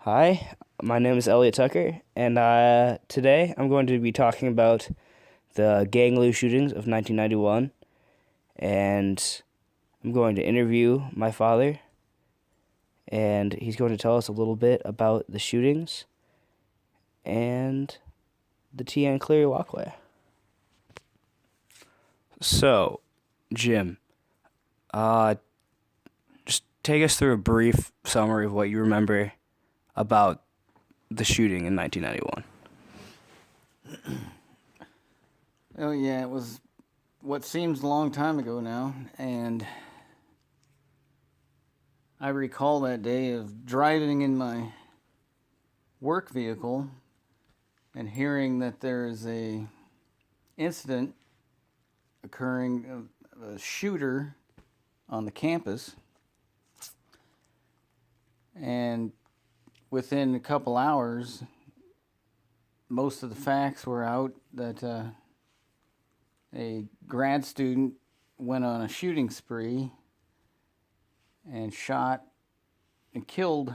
Hi, my name is Elliot Tucker, and today I'm going to be talking about the gang loot shootings of 1991, and I'm going to interview my father, and he's going to tell us a little bit about the shootings and the T.N. Cleary walkway. So, Jim, just take us through a brief summary of what you remember about the shooting in 1991. Oh, yeah, it was what seems a long time ago now, and I recall that day of driving in my work vehicle and hearing that there is a incident occurring of a shooter on the campus, and within a couple hours, most of the facts were out that a grad student went on a shooting spree and shot and killed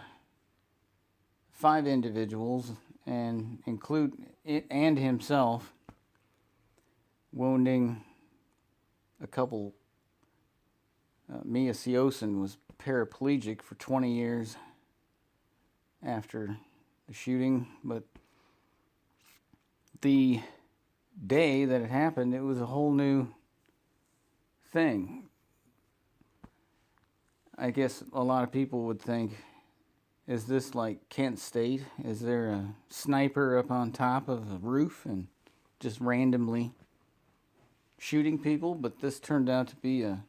5 individuals and include it and himself, wounding a couple. Mia Siosin was paraplegic for 20 years after the shooting, but the day that it happened, it was a whole new thing. I guess a lot of people would think, is this like Kent State? Is there a sniper up on top of a roof and just randomly shooting people? But this turned out to be a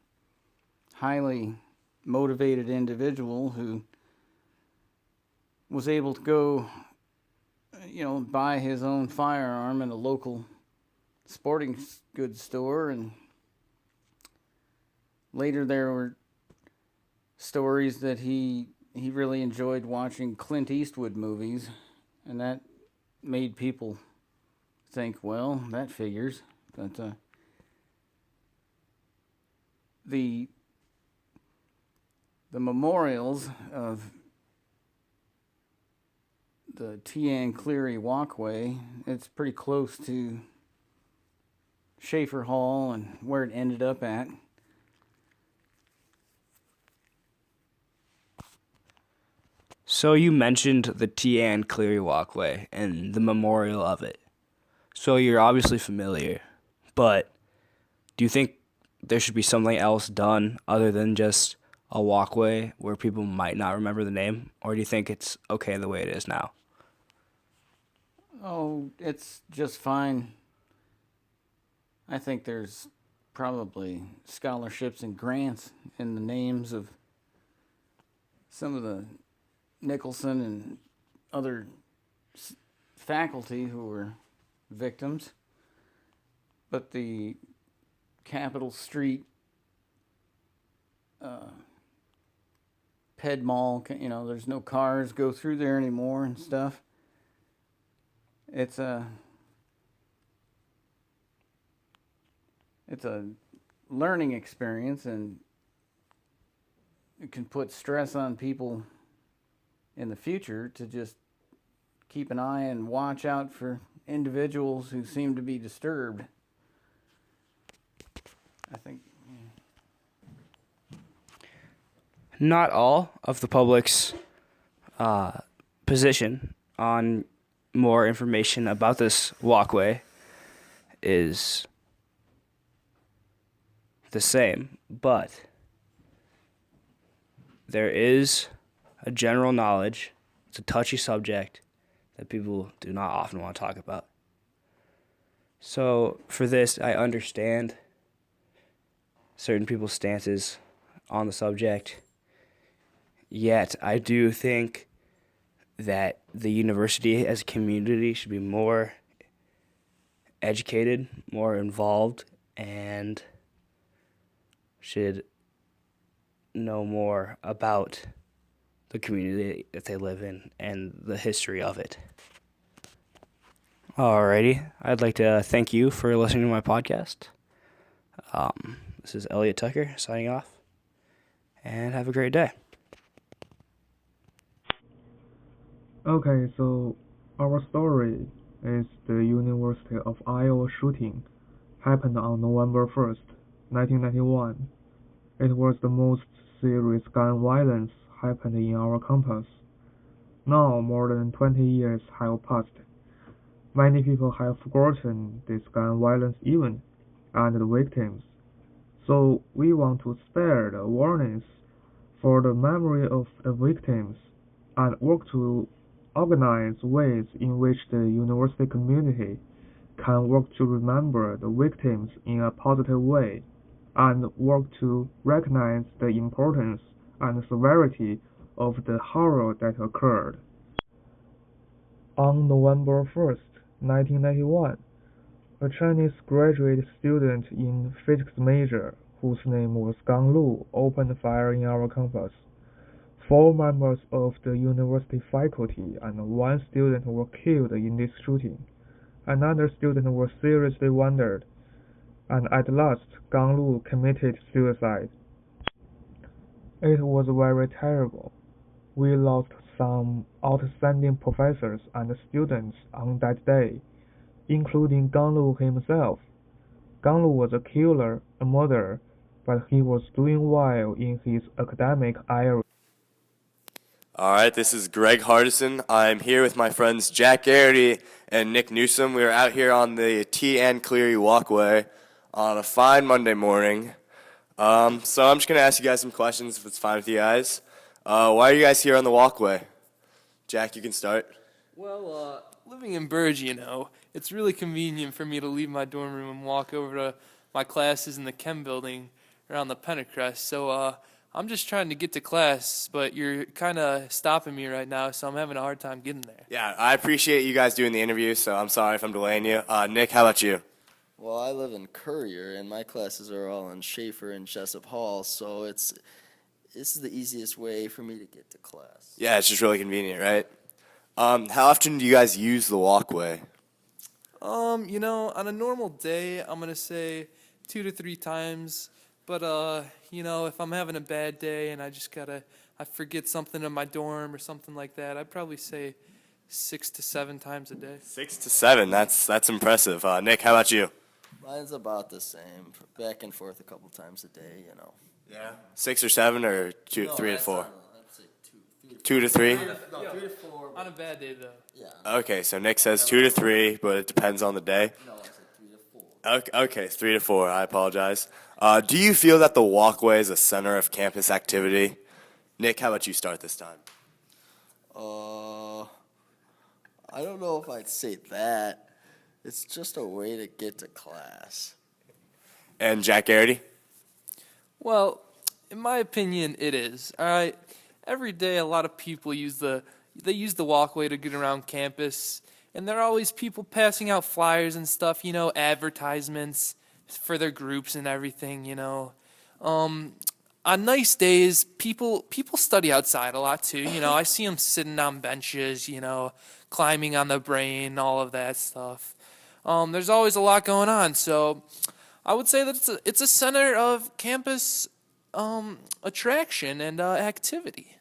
highly motivated individual who was able to go, buy his own firearm in a local sporting goods store, and later there were stories that he really enjoyed watching Clint Eastwood movies, and that made people think, well, that figures. But the memorials of the T.N. Cleary walkway, it's pretty close to Schaefer Hall and where it ended up at. So you mentioned the T.N. Cleary walkway and the memorial of it. So you're obviously familiar, but do you think there should be something else done other than just a walkway where people might not remember the name? Or do you think it's okay the way it is now? Oh, it's just fine. I think there's probably scholarships and grants in the names of some of the Nicholson and other faculty who were victims. But the Capitol Street Ped Mall, there's no cars go through there anymore and stuff. It's a learning experience, and it can put stress on people in the future to just keep an eye and watch out for individuals who seem to be disturbed. I think Not all of the public's position on more information about this walkway is the same, but there is a general knowledge. It's a touchy subject that people do not often want to talk about. So for this, I understand certain people's stances on the subject, yet I do think that the university as a community should be more educated, more involved, and should know more about the community that they live in and the history of it. Alrighty, I'd like to thank you for listening to my podcast. This is Elliot Tucker signing off, and have a great day. Okay, so our story is the University of Iowa shooting happened on November 1st, 1991. It was the most serious gun violence happened in our campus. Now more than 20 years have passed. Many people have forgotten this gun violence event and the victims. So we want to spare the awareness for the memory of the victims and work to organize ways in which the university community can work to remember the victims in a positive way and work to recognize the importance and severity of the horror that occurred. On November 1st, 1991, a Chinese graduate student in physics major, whose name was Gang Lu, opened fire in our campus. Four members of the university faculty and one student were killed in this shooting. Another student was seriously wounded, and at last Gang Lu committed suicide. It was very terrible. We lost some outstanding professors and students on that day, including Gang Lu himself. Gang Lu was a killer, a murderer, but he was doing well in his academic area. All right, this is Greg Hardison. I'm here with my friends Jack Garrity and Nick Newsom. We are out here on the T. Ann Cleary walkway on a fine Monday morning. So I'm just going to ask you guys some questions if it's fine with you guys. Why are you guys here on the walkway? Jack, you can start. Well, living in Burge, it's really convenient for me to leave my dorm room and walk over to my classes in the Chem building around the Pentecrest. So I'm just trying to get to class, but you're kind of stopping me right now, so I'm having a hard time getting there. Yeah, I appreciate you guys doing the interview, so I'm sorry if I'm delaying you. Nick, how about you? Well, I live in Courier, and my classes are all in Schaefer and Jessup Hall, so this is the easiest way for me to get to class. Yeah, it's just really convenient, right? How often do you guys use the walkway? On a normal day, I'm going to say 2 to 3 times. But, if I'm having a bad day and I forget something in my dorm or something like that, I'd probably say 6 to 7 times a day. 6 to 7, that's impressive. Nick, how about you? Mine's about the same, back and forth a couple times a day. Yeah. 6 or 7 or 3 to 4? I'd say 2. 2 to 3? No, 3 to 4. On a bad day, though. Yeah. Okay, so Nick says 2 to 3, but it depends on the day. No, I said 3 to 4. Okay, 3 to 4. I apologize. Do you feel that the walkway is a center of campus activity? Nick, how about you start this time? I don't know if I'd say that. It's just a way to get to class. And Jack Garrity? Well, in my opinion, it is. All right. Every day, a lot of people use the walkway to get around campus, and there are always people passing out flyers and stuff. Advertisements for their groups and everything. On nice days, people study outside a lot too. I see them sitting on benches. Climbing on the brain, all of that stuff. There's always a lot going on, so I would say that it's a center of campus attraction and activity.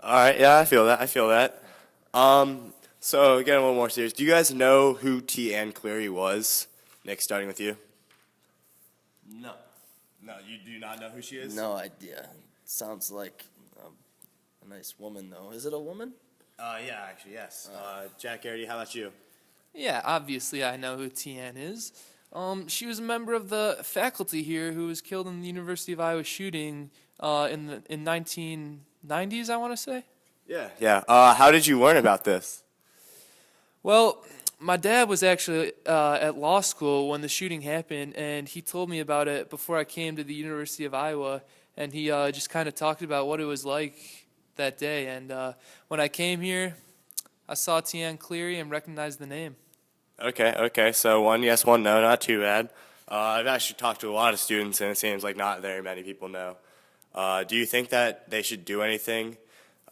All right, yeah, I feel that. So again, one more serious. Do you guys know who T. Ann Cleary was? Nick, starting with you. No. No, you do not know who she is? No idea. Sounds like a nice woman, though. Is it a woman? Yeah, actually, yes. Jack Garrity, how about you? Yeah, obviously I know who Tian is. She was a member of the faculty here who was killed in the University of Iowa shooting in 1990s, I want to say. Yeah. How did you learn about this? Well, my dad was actually at law school when the shooting happened, and he told me about it before I came to the University of Iowa, and he just kind of talked about what it was like that day. And when I came here, I saw Tian Cleary and recognized the name. Okay. So 1 yes, 1 no, not too bad. I've actually talked to a lot of students, and it seems like not very many people know. Do you think that they should do anything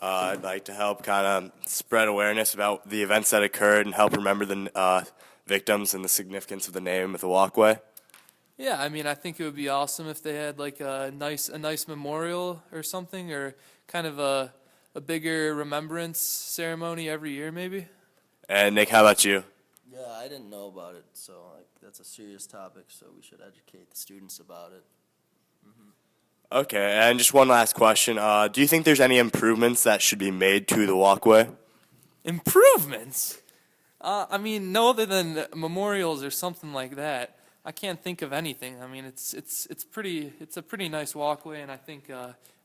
like to help kind of spread awareness about the events that occurred and help remember the victims and the significance of the name of the walkway? Yeah, I mean, I think it would be awesome if they had like a nice memorial or something, or kind of bigger remembrance ceremony every year, maybe. And Nick, how about you? Yeah, I didn't know about it, so like that's a serious topic, so we should educate the students about it. Okay, and just one last question. Do you think there's any improvements that should be made to the walkway? Improvements? I mean, no other than memorials or something like that. I can't think of anything. I mean, it's a pretty nice walkway, and I think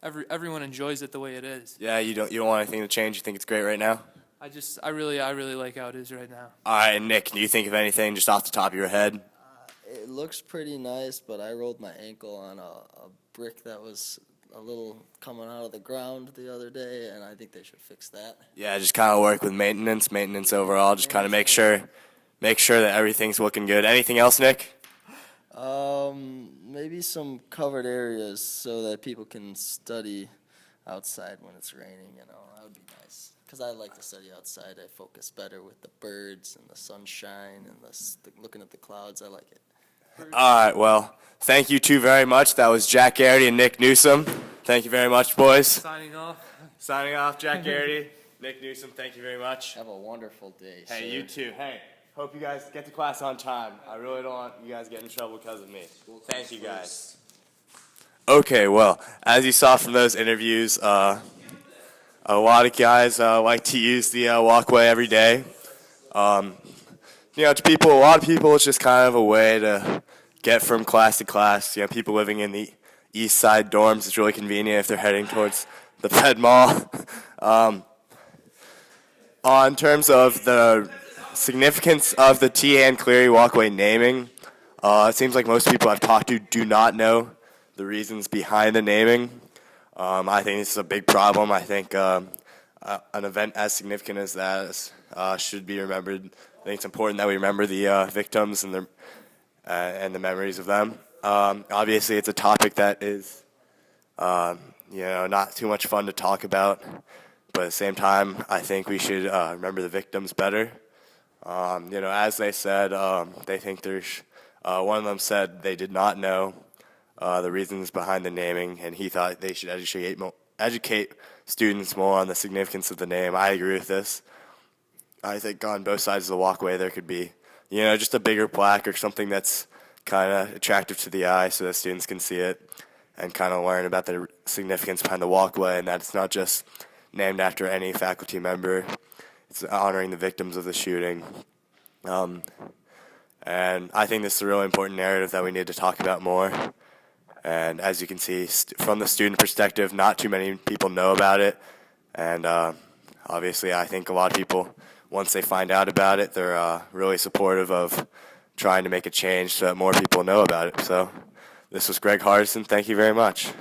everyone enjoys it the way it is. Yeah, you don't want anything to change. You think it's great right now? I really like how it is right now. All right, and Nick, do you think of anything just off the top of your head? It looks pretty nice, but I rolled my ankle on a brick that was a little coming out of the ground the other day, and I think they should fix that. Yeah, just kind of work with maintenance overall. Just kind of make sure that everything's looking good. Anything else, Nick? Maybe some covered areas so that people can study outside when it's raining, that would be nice. Because I like to study outside. I focus better with the birds and the sunshine and looking at the clouds. I like it. All right, well, thank you two very much. That was Jack Garrity and Nick Newsom. Thank you very much, boys. Signing off. Signing off, Jack Garrity, Nick Newsom. Thank you very much. Have a wonderful day. Hey, sir. you too. Hey, hope you guys get to class on time. I really don't want you guys getting in trouble because of me. Thank you, guys. Okay, well, as you saw from those interviews, a lot of guys like to use the walkway every day. To a lot of people, it's just kind of a way to get from class to class. People living in the east side dorms, it's really convenient if they're heading towards the Fed Mall. On terms of the significance of the T. Ann Cleary walkway naming, it seems like most people I've talked to do not know the reasons behind the naming. I think this is a big problem. I think an event as significant as that should be remembered. I think it's important that we remember the victims and the memories of them. Obviously, it's a topic that is, not too much fun to talk about. But at the same time, I think we should remember the victims better. As they said, they think there's. One of them said they did not know the reasons behind the naming, and he thought they should educate students more on the significance of the name. I agree with this. I think on both sides of the walkway there could be, just a bigger plaque or something that's kind of attractive to the eye so that students can see it and kind of learn about the significance behind the walkway and that it's not just named after any faculty member. It's honoring the victims of the shooting. And I think this is a really important narrative that we need to talk about more. And as you can see, from the student perspective, not too many people know about it. And obviously, I think a lot of people, once they find out about it, they're really supportive of trying to make a change so that more people know about it. So this was Greg Hardison. Thank you very much.